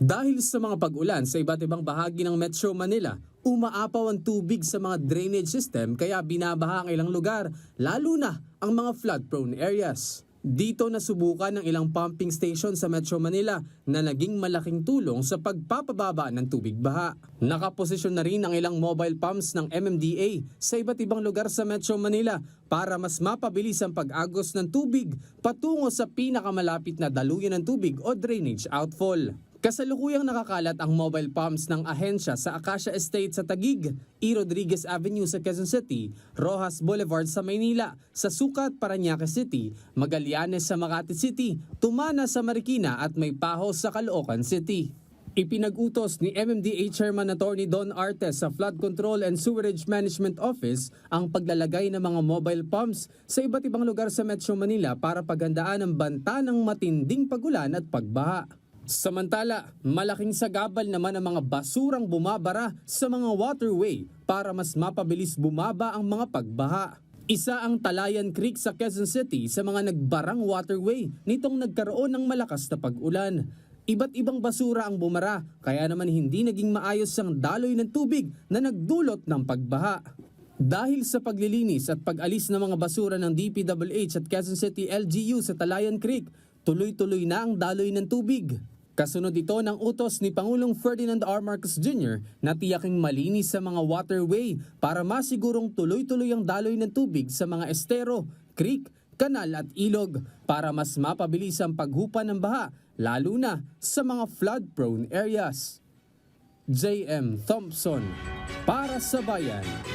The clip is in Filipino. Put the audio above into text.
Dahil sa mga pag-ulan sa iba't ibang bahagi ng Metro Manila, umaapaw ang tubig sa mga drainage system kaya binabaha ang ilang lugar, lalo na ang mga flood-prone areas. Dito nasubukan ng ilang pumping station sa Metro Manila na naging malaking tulong sa pagpapababa ng tubig baha. Nakaposisyon na rin ang ilang mobile pumps ng MMDA sa iba't ibang lugar sa Metro Manila para mas mapabilis ang pag-agos ng tubig patungo sa pinakamalapit na daluyan ng tubig o drainage outfall. Kasalukuyang nakakalat ang mobile pumps ng ahensya sa Acacia Estate sa Taguig, E. Rodriguez Avenue sa Quezon City, Rojas Boulevard sa Maynila, sa Sucat, Parañaque City, Magallanes sa Makati City, Tumana sa Marikina at Maypahos sa Caloocan City. Ipinag-utos ni MMDA Chairman Attorney Don Artes sa Flood Control and Sewerage Management Office ang paglalagay ng mga mobile pumps sa iba't ibang lugar sa Metro Manila para paghandaan ang banta ng matinding pagulan at pagbaha. Samantala, malaking sagabal naman ang mga basurang bumabara sa mga waterway para mas mapabilis bumaba ang mga pagbaha. Isa ang Talayan Creek sa Quezon City sa mga nagbarang waterway nitong nagkaroon ng malakas na pag-ulan. Iba't ibang basura ang bumara kaya naman hindi naging maayos ang daloy ng tubig na nagdulot ng pagbaha. Dahil sa paglilinis at pag-alis ng mga basura ng DPWH at Quezon City LGU sa Talayan Creek, tuloy-tuloy na ang daloy ng tubig. Kasunod ito ng utos ni Pangulong Ferdinand R. Marcos Jr. na tiyaking malinis sa mga waterway para masigurong tuloy-tuloy ang daloy ng tubig sa mga estero, creek, kanal at ilog para mas mapabilis ang paghupa ng baha, lalo na sa mga flood-prone areas. J.M. Thompson, para sa Bayan.